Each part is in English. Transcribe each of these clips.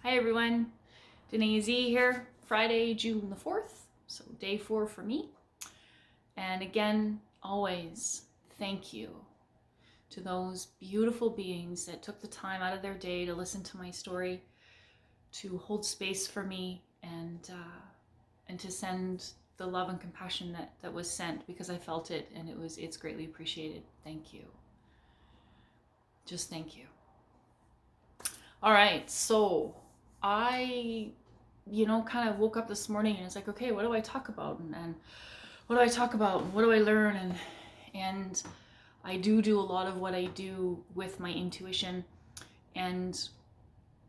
Hi everyone, Danae Z here, Friday, June the 4th, so day 4 for me. And again, always thank you to those beautiful beings that took the time out of their day to listen to my story, to hold space for me, and to send the love and compassion that was sent, because I felt it and it's greatly appreciated. Thank you. Just thank you. All right, so I, kind of woke up this morning and it's like, okay, what do I talk about? And what do I talk about? And what do I learn? And I do a lot of what I do with my intuition. And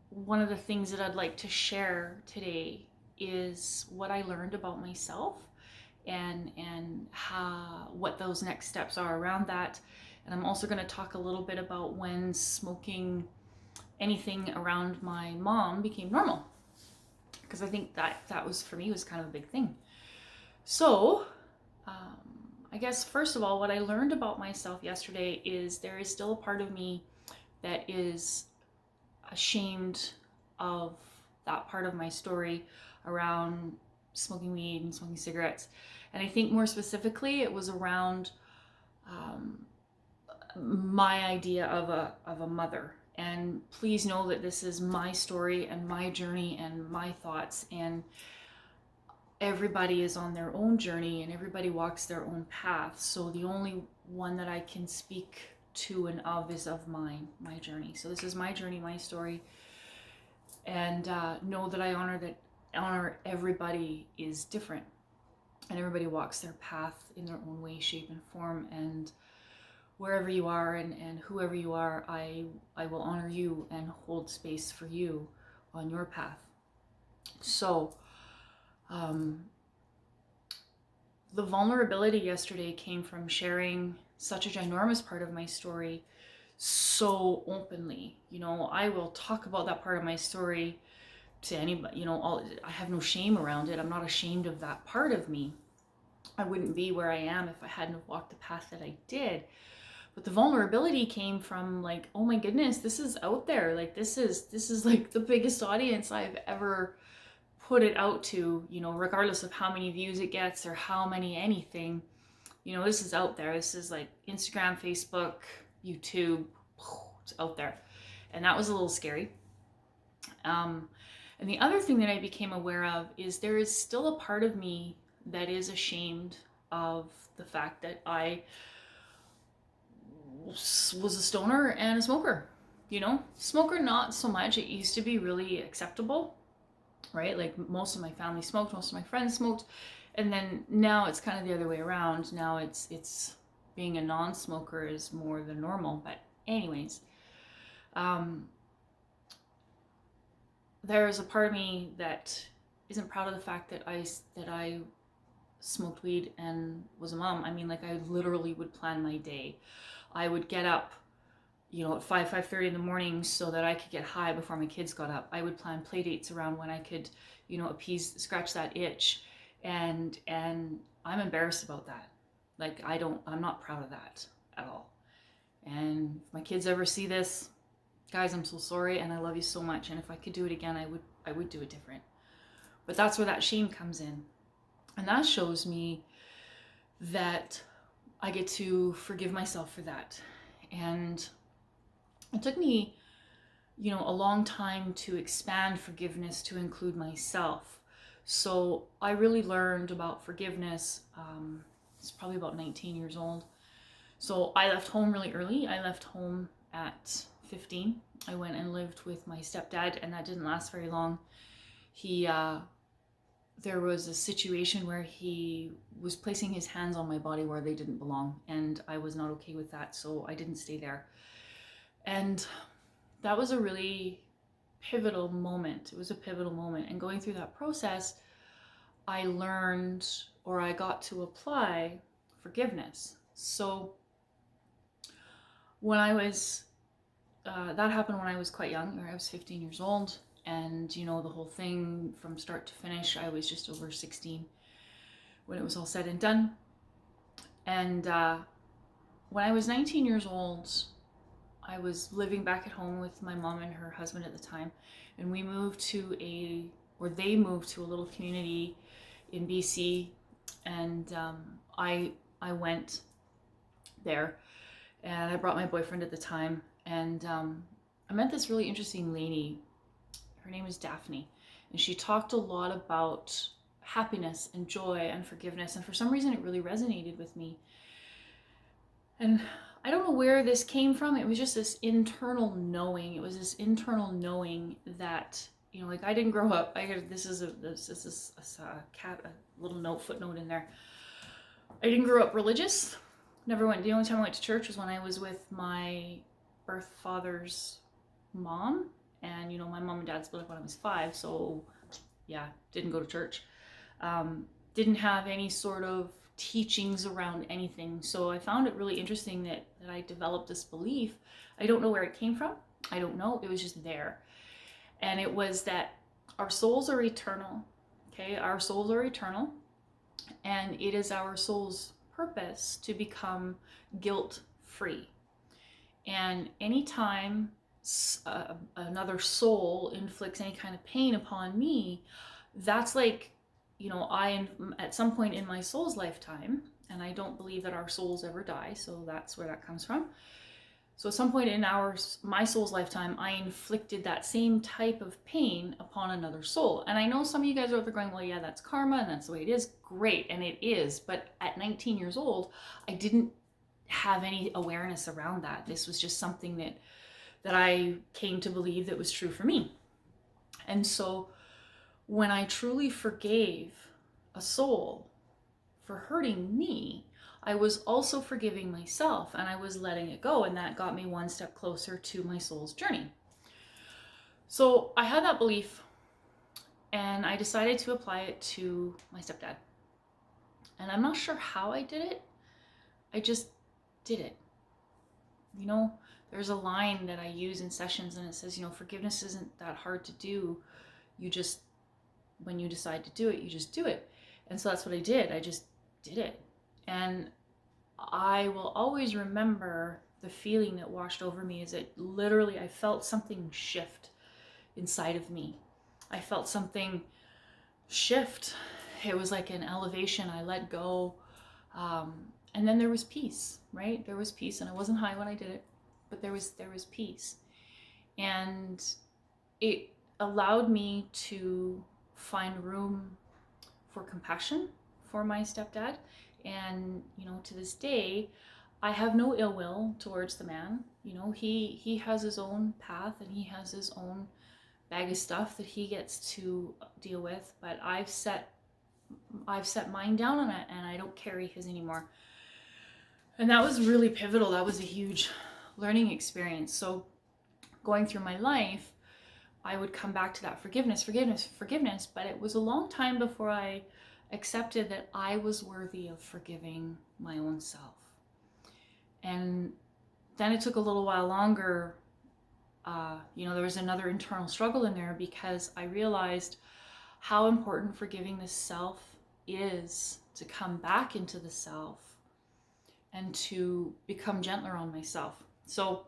one of the things that I'd like to share today is what I learned about myself and how what those next steps are around that. And I'm also going to talk a little bit about when smoking anything around my mom became normal, because I think that was, for me, was kind of a big thing. So I guess first of all, what I learned about myself yesterday is there is still a part of me that is ashamed of that part of my story around smoking weed and smoking cigarettes. And I think more specifically it was around my idea of a mother. And please know that this is my story and my journey and my thoughts, and everybody is on their own journey and everybody walks their own path. So the only one that I can speak to and of is of my journey. So this is my journey, my story, and know that I honor everybody is different, and everybody walks their path in their own way, shape, and form. And wherever you are and whoever you are, I will honor you and hold space for you on your path. So the vulnerability yesterday came from sharing such a ginormous part of my story so openly. I will talk about that part of my story to anybody. I have no shame around it. I'm not ashamed of that part of me. I wouldn't be where I am if I hadn't walked the path that I did. But the vulnerability came from, like, oh my goodness, this is out there. Like, this is like the biggest audience I've ever put it out to, regardless of how many views it gets or how many anything. This is out there. This is like Instagram, Facebook, YouTube. It's out there. And that was a little scary. And the other thing that I became aware of is there is still a part of me that is ashamed of the fact that I was a stoner and a smoker. Smoker, not so much. It used to be really acceptable, right? Like, most of my family smoked, most of my friends smoked, and then now it's kind of the other way around. Now it's being a non-smoker is more the normal. But anyways, there's a part of me that isn't proud of the fact that I smoked weed and was a mom. I mean, like, I literally would plan my day. I would get up, at 5:30 in the morning so that I could get high before my kids got up. I would plan play dates around when I could, scratch that itch. And I'm embarrassed about that. Like, I'm not proud of that at all. And if my kids ever see this, guys, I'm so sorry, and I love you so much. And if I could do it again, I would do it different. But that's where that shame comes in. And that shows me that I get to forgive myself for that. And it took me, a long time to expand forgiveness to include myself. So I really learned about forgiveness. It's probably about 19 years old. So I left home really early. I left home at 15. I went and lived with my stepdad, and that didn't last very long. There was a situation where he was placing his hands on my body where they didn't belong, and I was not okay with that, so I didn't stay there. And that was a really pivotal moment. It was a pivotal moment. And going through that process, I learned, or I got to apply forgiveness. So when I was, that happened when I was quite young, or I was 15 years old. And, the whole thing from start to finish, I was just over 16 when it was all said and done. And when I was 19 years old, I was living back at home with my mom and her husband at the time, and we moved to they moved to a little community in BC, and I went there, and I brought my boyfriend at the time, and I met this really interesting lady. Her name is Daphne, and she talked a lot about happiness and joy and forgiveness, and for some reason it really resonated with me. And I don't know where this came from. It was just this internal knowing. It was this internal knowing that, you know, like I didn't grow up. This is a little footnote in there. I didn't grow up religious. Never went. The only time I went to church was when I was with my birth father's mom, and you know, my mom and dad split up when I was 5, so yeah, didn't go to church. Didn't have any sort of teachings around anything. So I found it really interesting that I developed this belief. I don't know where it came from. I don't know. It was just there. And it was that our souls are eternal. Okay, our souls are eternal. And it is our soul's purpose to become guilt-free. And anytime another soul inflicts any kind of pain upon me, that's like, you know, at some point in my soul's lifetime, and I don't believe that our souls ever die, so that's where that comes from. So at some point in my soul's lifetime, I inflicted that same type of pain upon another soul. And I know some of you guys are out there going, well, yeah, that's karma, and that's the way it is. Great, and it is. But at 19 years old, I didn't have any awareness around that. This was just something that I came to believe that was true for me. And so when I truly forgave a soul for hurting me, I was also forgiving myself, and I was letting it go, and that got me one step closer to my soul's journey. So I had that belief, and I decided to apply it to my stepdad. And I'm not sure how I did it. I just did it. You know, there's a line that I use in sessions, and it says, you know, forgiveness isn't that hard to do. When you decide to do it, you just do it. And so that's what I did. I just did it. And I will always remember the feeling that washed over me. Is it literally, I felt something shift inside of me. I felt something shift. It was like an elevation. I let go. And then there was peace, right? There was peace, and I wasn't high when I did it, but there was peace. And it allowed me to find room for compassion for my stepdad. And, you know, to this day, I have no ill will towards the man. You know, he has his own path, and he has his own bag of stuff that he gets to deal with, but I've set mine down on it, and I don't carry his anymore. And that was really pivotal. That was a huge learning experience. So going through my life, I would come back to that forgiveness, but it was a long time before I accepted that I was worthy of forgiving my own self. And then it took a little while longer. You know, there was another internal struggle in there, because I realized how important forgiving the self is to come back into the self and to become gentler on myself. So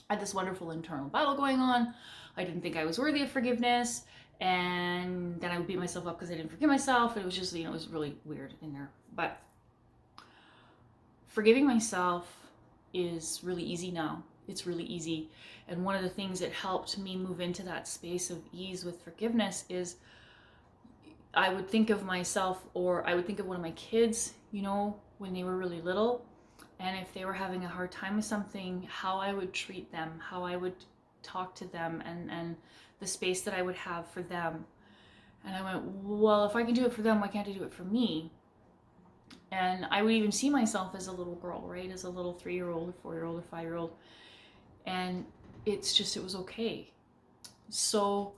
I had this wonderful internal battle going on. I didn't think I was worthy of forgiveness, and then I would beat myself up because I didn't forgive myself. It was just, you know, it was really weird in there. But forgiving myself is really easy now. It's really easy. And one of the things that helped me move into that space of ease with forgiveness is I would think of myself, or I would think of one of my kids, you know, when they were really little, and if they were having a hard time with something, how I would treat them, how I would talk to them, and the space that I would have for them. And I went, well, if I can do it for them, why can't I do it for me? And I would even see myself as a little girl, right? As a little 3-year-old or 4-year-old or 5-year-old. And it was okay. So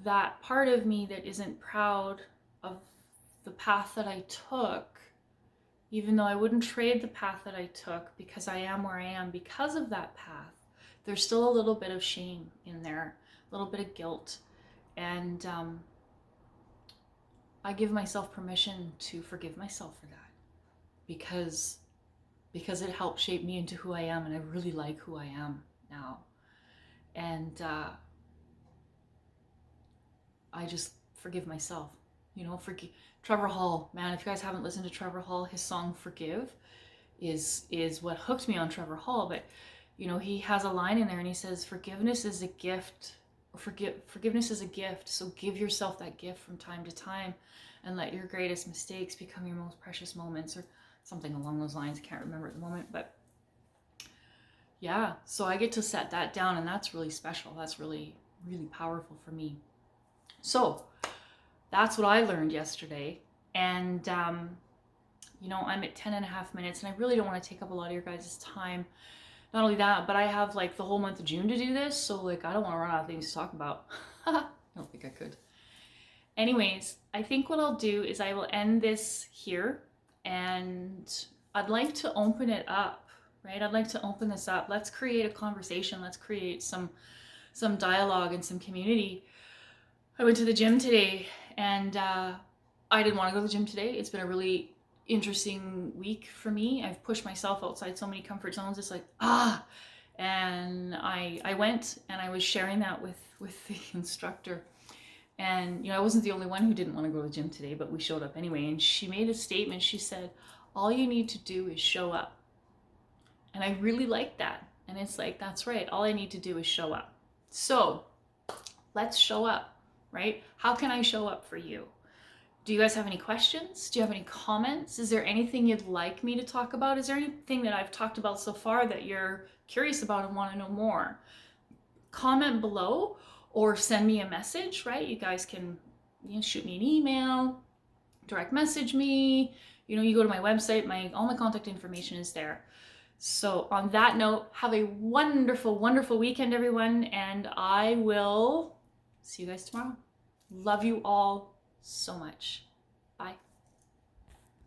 that part of me that isn't proud of the path that I took, even though I wouldn't trade the path that I took, because I am where I am because of that path, there's still a little bit of shame in there, a little bit of guilt. And I give myself permission to forgive myself for that, because because it helped shape me into who I am, and I really like who I am now. And I just forgive myself, forgive. Trevor Hall, man, if you guys haven't listened to Trevor Hall, his song Forgive is what hooked me on Trevor Hall. But he has a line in there and he says, forgiveness is a gift. Forgiveness is a gift, so give yourself that gift from time to time and let your greatest mistakes become your most precious moments, or something along those lines. I can't remember at the moment, but yeah, so I get to set that down, and that's really special. That's really, really powerful for me. So that's what I learned yesterday. And I'm at 10 and a half minutes, and I really don't want to take up a lot of your guys' time. Not only that, but I have like the whole month of June to do this, so like I don't want to run out of things to talk about. I don't think I could. Anyways, I think what I'll do is I will end this here, and I'd like to open it up, right? I'd like to open this up. Let's create a conversation. Let's create some dialogue and some community. I went to the gym today, and I didn't want to go to the gym today. It's been a really interesting week for me. I've pushed myself outside so many comfort zones. It's like, and I went, and I was sharing that with the instructor. And, I wasn't the only one who didn't want to go to the gym today, but we showed up anyway. And she made a statement. She said, all you need to do is show up. And I really like that. And it's like, that's right. All I need to do is show up. So let's show up, right? How can I show up for you? Do you guys have any questions? Do you have any comments? Is there anything you'd like me to talk about? Is there anything that I've talked about so far that you're curious about and want to know more? Comment below or send me a message, right? You guys can shoot me an email, direct message me. You go to my website, all my contact information is there. So on that note, have a wonderful, wonderful weekend, everyone. And I will see you guys tomorrow. Love you all so much. Bye.